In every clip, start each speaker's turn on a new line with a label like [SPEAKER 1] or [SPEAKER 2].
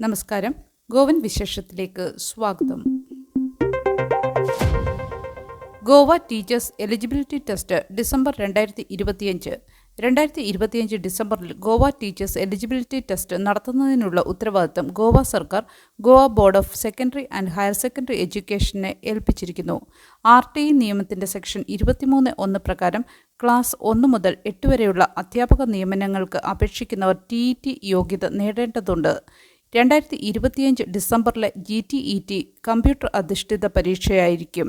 [SPEAKER 1] നമസ്കാരം. ഗോവൻ വിശേഷത്തിലേക്ക് സ്വാഗതം. Goa teachers eligibility test December 2025 ഡിസംബറിൽ ഗോവ ടീച്ചേഴ്സ് എലിജിബിലിറ്റി ടെസ്റ്റ് നടത്തുന്നതിനുള്ള ഉത്തരവാദിത്തം ഗോവ സർക്കാർ Goa board of secondary and higher secondary എഡ്യൂക്കേഷനെ ഏൽപ്പിച്ചിരിക്കുന്നു. RTE നിയമത്തിൻ്റെ സെക്ഷൻ 23(1) പ്രകാരം ക്ലാസ് 1 മുതൽ 8 വരെയുള്ള അധ്യാപക നിയമനങ്ങൾക്ക് അപേക്ഷിക്കുന്നവർ TET യോഗ്യത നേടേണ്ടതുണ്ട്. 2025 ഡിസംബറിലെ GTET കമ്പ്യൂട്ടർ അധിഷ്ഠിത പരീക്ഷയായിരിക്കും.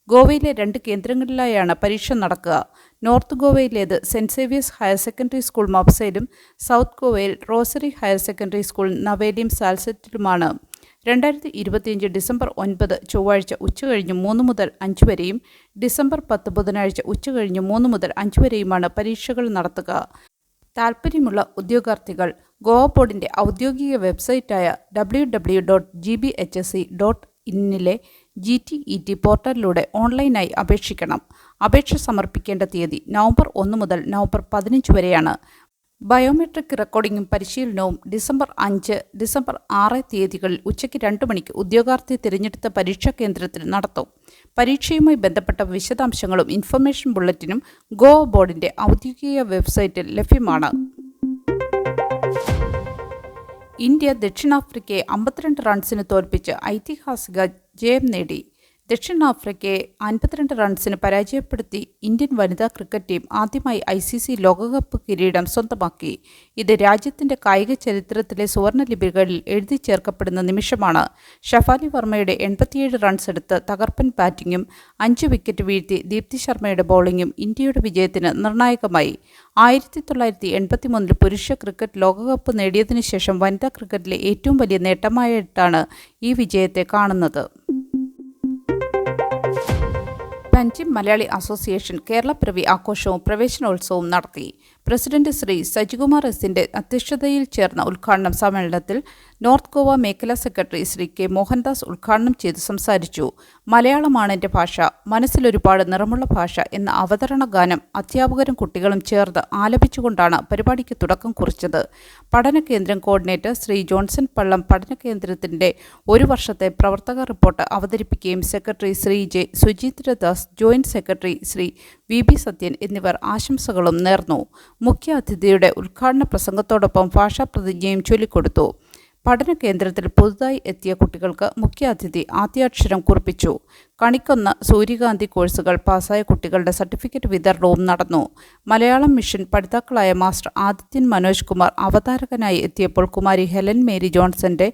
[SPEAKER 1] ഗോവയിലെ 2 കേന്ദ്രങ്ങളിലായാണ് പരീക്ഷ നടക്കുക. നോർത്ത് ഗോവയിലേത് saint Xavier's higher secondary school മബ്സയിലും സൗത്ത് ഗോവയിൽ റോസറി ഹയർ സെക്കൻഡറി സ്കൂൾ നവേലിയും സാൽസെറ്റിലുമാണ്. 2025 ഡിസംബർ 9 ചൊവ്വാഴ്ച ഉച്ചകഴിഞ്ഞ് 3 മുതൽ 5 വരെയും ഡിസംബർ 10 ബുധനാഴ്ച ഉച്ചകഴിഞ്ഞ് 3 മുതൽ 5 വരെയുമാണ് പരീക്ഷകൾ നടത്തുക. താൽപ്പര്യമുള്ള ഉദ്യോഗാർത്ഥികൾ ഗോവ ബോർഡിൻ്റെ ഔദ്യോഗിക വെബ്സൈറ്റായ www.gbhse.in GTET പോർട്ടലിലൂടെ ഓൺലൈനായി അപേക്ഷിക്കണം. അപേക്ഷ സമർപ്പിക്കേണ്ട തീയതി നവംബർ 1 മുതൽ നവംബർ 15 വരെയാണ്. ബയോമെട്രിക് റെക്കോർഡിംഗും പരിശീലനവും ഡിസംബർ 5, ഡിസംബർ 6 തീയതികളിൽ ഉച്ചയ്ക്ക് 2 മണിക്ക് ഉദ്യോഗാർത്ഥി തിരഞ്ഞെടുത്ത പരീക്ഷാ കേന്ദ്രത്തിൽ നടത്തും. പരീക്ഷയുമായി ബന്ധപ്പെട്ട വിശദാംശങ്ങളും ഇൻഫർമേഷൻ ബുള്ളറ്റിനും ഗോവ ബോർഡിൻ്റെ ഔദ്യോഗിക വെബ്സൈറ്റിൽ ലഭ്യമാണ്. ഇന്ത്യ ദക്ഷിണാഫ്രിക്കയെ 52 റൺസിന് തോൽപ്പിച്ച് ഐതിഹാസിക ജയം നേടി. ദക്ഷിണാഫ്രിക്കയെ 52 റൺസിന് പരാജയപ്പെടുത്തി ഇന്ത്യൻ വനിതാ ക്രിക്കറ്റ് ടീം ആദ്യമായി ICC ലോകകപ്പ് കിരീടം സ്വന്തമാക്കി. ഇത് രാജ്യത്തിൻ്റെ കായിക ചരിത്രത്തിലെ സുവർണ ലിപികളിൽ എഴുതി ചേർക്കപ്പെടുന്ന നിമിഷമാണ്. ഷഫാലി വർമ്മയുടെ 87 റൺസ് എടുത്ത് തകർപ്പൻ ബാറ്റിംഗും 5 വിക്കറ്റ് വീഴ്ത്തി ദീപ്തി ശർമ്മയുടെ ബൗളിംഗും ഇന്ത്യയുടെ വിജയത്തിന് നിർണായകമായി. 1983 പുരുഷ ക്രിക്കറ്റ് ലോകകപ്പ് നേടിയതിനു ശേഷം വനിതാ ക്രിക്കറ്റിലെ ഏറ്റവും വലിയ നേട്ടമായിട്ടാണ് ഈ വിജയത്തെ കാണുന്നത്. പഞ്ചിം മലയാളി അസോസിയേഷൻ കേരളപ്പിറവി ആഘോഷവും പ്രവേശനോത്സവവും നടത്തി. പ്രസിഡന്റ് ശ്രീ സജികുമാർ എസിൻ്റെ അധ്യക്ഷതയിൽ ചേർന്ന ഉദ്ഘാടന സമ്മേളനത്തിൽ നോർത്ത് ഗോവ മേഖലാ സെക്രട്ടറി ശ്രീ K. മോഹൻദാസ് ഉദ്ഘാടനം ചെയ്ത് സംസാരിച്ചു. മലയാളമാണ് എൻ്റെ ഭാഷ, മനസ്സിലൊരുപാട് നിറമുള്ള ഭാഷ എന്ന അവതരണ ഗാനം അധ്യാപകരും കുട്ടികളും ചേർന്ന് ആലപിച്ചുകൊണ്ടാണ് പരിപാടിക്ക് തുടക്കം കുറിച്ചത്. പഠന കേന്ദ്രം കോർഡിനേറ്റർ ശ്രീ ജോൺസൺ പള്ളം പഠന കേന്ദ്രത്തിൻ്റെ 1 വർഷത്തെ പ്രവർത്തക റിപ്പോർട്ട് അവതരിപ്പിക്കുകയും secretary Shri J. Suchitradas, joint secretary Shri VB Sathyan എന്നിവർ ആശംസകളും നേർന്നു. മുഖ്യ അതിഥിയുടെ ഉദ്ഘാടന പ്രസംഗത്തോടൊപ്പം ഭാഷാപ്രതിജ്ഞയും ചൊല്ലിക്കൊടുത്തു. പഠന കേന്ദ്രത്തിൽ പുതുതായി എത്തിയ കുട്ടികൾക്ക് മുഖ്യ അതിഥി ആദ്യാക്ഷരം കുറിപ്പിച്ചു. കണിക്കൊന്ന, സൂര്യകാന്തി കോഴ്സുകൾ പാസ്സായ കുട്ടികളുടെ സർട്ടിഫിക്കറ്റ് വിതരണവും നടന്നു. മലയാളം മിഷൻ പഠിതാക്കളായ മാസ്റ്റർ ആദിത്യൻ മനോജ് കുമാർ അവതാരകനായി എത്തിയപ്പോൾ കുമാരി ഹെലൻ മേരി ജോൺസന്റെ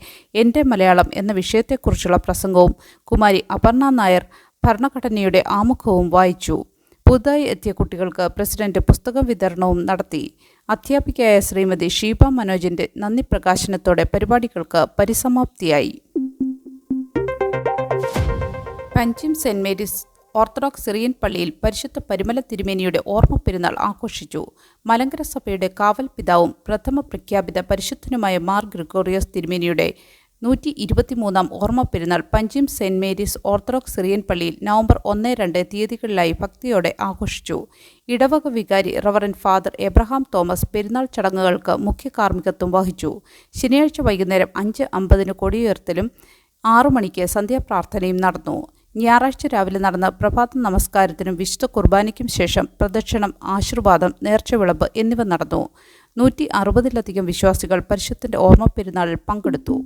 [SPEAKER 1] എൻ്റെ മലയാളം എന്ന വിഷയത്തെക്കുറിച്ചുള്ള പ്രസംഗവും കുമാരി അപർണ നായർ ഭരണഘടനയുടെ ആമുഖവും വായിച്ചു. പുതുതായി എത്തിയ കുട്ടികൾക്ക് പ്രസിഡന്റ് പുസ്തക വിതരണവും നടത്തി. അധ്യാപികയായ ശ്രീമതി ഷീബ മനോജിൻ്റെ നന്ദി പ്രകാശനത്തോടെ പരിപാടികൾക്ക് പരിസമാപ്തിയായി. Panjim saint Mary's orthodox Syrian പള്ളിയിൽ പരിശുദ്ധ പരിമല തിരുമേനിയുടെ ഓർമ്മ പെരുന്നാൾ ആഘോഷിച്ചു. മലങ്കര സഭയുടെ കാവൽ പിതാവും പ്രഥമ പ്രഖ്യാപിത പരിശുദ്ധനുമായ മാർ ഗ്രിഗോറിയോസ് തിരുമേനിയുടെ 123-ാം ഓർമ്മ പെരുന്നാൾ Panjim saint Mary's orthodox Syrian പള്ളിയിൽ നവംബർ 1, 2 തീയതികളിലായി ഭക്തിയോടെ ആഘോഷിച്ചു. ഇടവക വികാരി റവറൻഡ് ഫാദർ എബ്രഹാം തോമസ് പെരുന്നാൾ ചടങ്ങുകൾക്ക് മുഖ്യ കാർമ്മികത്വം വഹിച്ചു. ശനിയാഴ്ച വൈകുന്നേരം 5:50 കൊടിയുയർത്തലും 6 മണിക്ക് സന്ധ്യാപ്രാർത്ഥനയും നടന്നു. ഞായറാഴ്ച രാവിലെ നടന്ന പ്രഭാത നമസ്കാരത്തിനും വിശുദ്ധ കുർബാനയ്ക്കും ശേഷം പ്രദക്ഷിണം, ആശീർവാദം, നേർച്ചവിളമ്പ് എന്നിവ നടന്നു. 160-ലധികം വിശ്വാസികൾ പരിശുദ്ധൻ്റെ ഓർമ്മ പെരുന്നാളിൽ പങ്കെടുത്തു.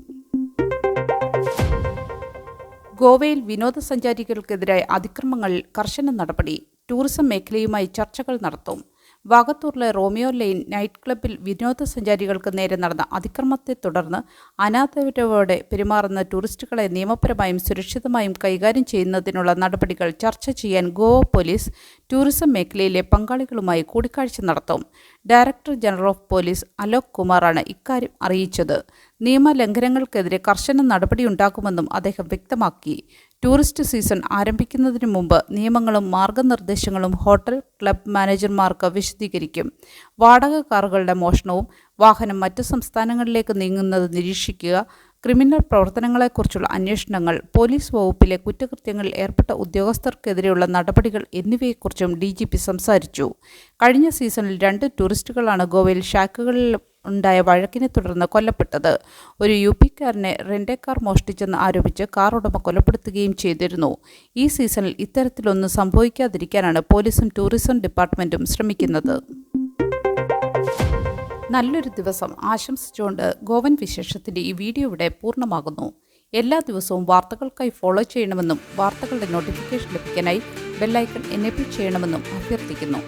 [SPEAKER 1] ഗോവയിൽ വിനോദസഞ്ചാരികൾക്കെതിരായ അതിക്രമങ്ങളിൽ കർശന നടപടി. ടൂറിസം മേഖലയുമായി ചർച്ചകൾ നടത്തും. വാഗത്തൂറിലെ റോമിയോ ലൈൻ നൈറ്റ് ക്ലബ്ബിൽ വിനോദസഞ്ചാരികൾക്ക് നേരെ നടന്ന അതിക്രമത്തെ തുടർന്ന് അനാഥരോടെ പെരുമാറുന്ന ടൂറിസ്റ്റുകളെ നിയമപരമായും സുരക്ഷിതമായും കൈകാര്യം ചെയ്യുന്നതിനുള്ള നടപടികൾ ചർച്ച ചെയ്യാൻ ഗോവ പോലീസ് ടൂറിസം മേഖലയിലെ പങ്കാളികളുമായി കൂടിക്കാഴ്ച നടത്തും. Director general of police Alok കുമാറാണ് ഇക്കാര്യം അറിയിച്ചത്. നിയമലംഘനങ്ങൾക്കെതിരെ കർശന നടപടിയുണ്ടാകുമെന്നും അദ്ദേഹം വ്യക്തമാക്കി. ടൂറിസ്റ്റ് സീസൺ ആരംഭിക്കുന്നതിന് മുമ്പ് നിയമങ്ങളും മാർഗനിർദ്ദേശങ്ങളും ഹോട്ടൽ, ക്ലബ് മാനേജർമാർക്ക് വിശദീകരിക്കും. വാടക കാറുകളുടെ മോഷണവും വാഹനം മറ്റു സംസ്ഥാനങ്ങളിലേക്ക് നീങ്ങുന്നത് നിരീക്ഷിക്കുക, ക്രിമിനൽ പ്രവർത്തനങ്ങളെക്കുറിച്ചുള്ള അന്വേഷണങ്ങൾ, പോലീസ് വകുപ്പിലെ കുറ്റകൃത്യങ്ങളിൽ ഏർപ്പെട്ട ഉദ്യോഗസ്ഥർക്കെതിരെയുള്ള നടപടികൾ എന്നിവയെക്കുറിച്ചും DGP സംസാരിച്ചു. കഴിഞ്ഞ സീസണിൽ 2 ടൂറിസ്റ്റുകളാണ് ഗോവയിൽ ഷാക്കുകളിൽ ഉണ്ടായ വഴക്കിനെ തുടർന്ന് കൊല്ലപ്പെട്ടത്. ഒരു യുപിക്കാരനെ റെന്റേ കാർ മോഷ്ടിച്ചെന്ന് ആരോപിച്ച് കാർ ഉടമ കൊലപ്പെടുത്തുകയും ചെയ്തിരുന്നു. ഈ സീസണിൽ ഇത്തരത്തിലൊന്നും സംഭവിക്കാതിരിക്കാനാണ് പോലീസും ടൂറിസം ഡിപ്പാർട്ട്മെന്റും ശ്രമിക്കുന്നത്. നല്ലൊരു ദിവസം ആശംസിച്ചുകൊണ്ട് ഗോവൻ വിശേഷത്തിൻ്റെ ഈ വീഡിയോ ഇവിടെ പൂർണ്ണമാകുന്നു. എല്ലാ ദിവസവും വാർത്തകൾക്കായി ഫോളോ ചെയ്യണമെന്നും വാർത്തകളുടെ നോട്ടിഫിക്കേഷൻ ലഭിക്കാനായി ബെല്ലൈക്കൺ എനേബിൾ ചെയ്യണമെന്നും അഭ്യർത്ഥിക്കുന്നു.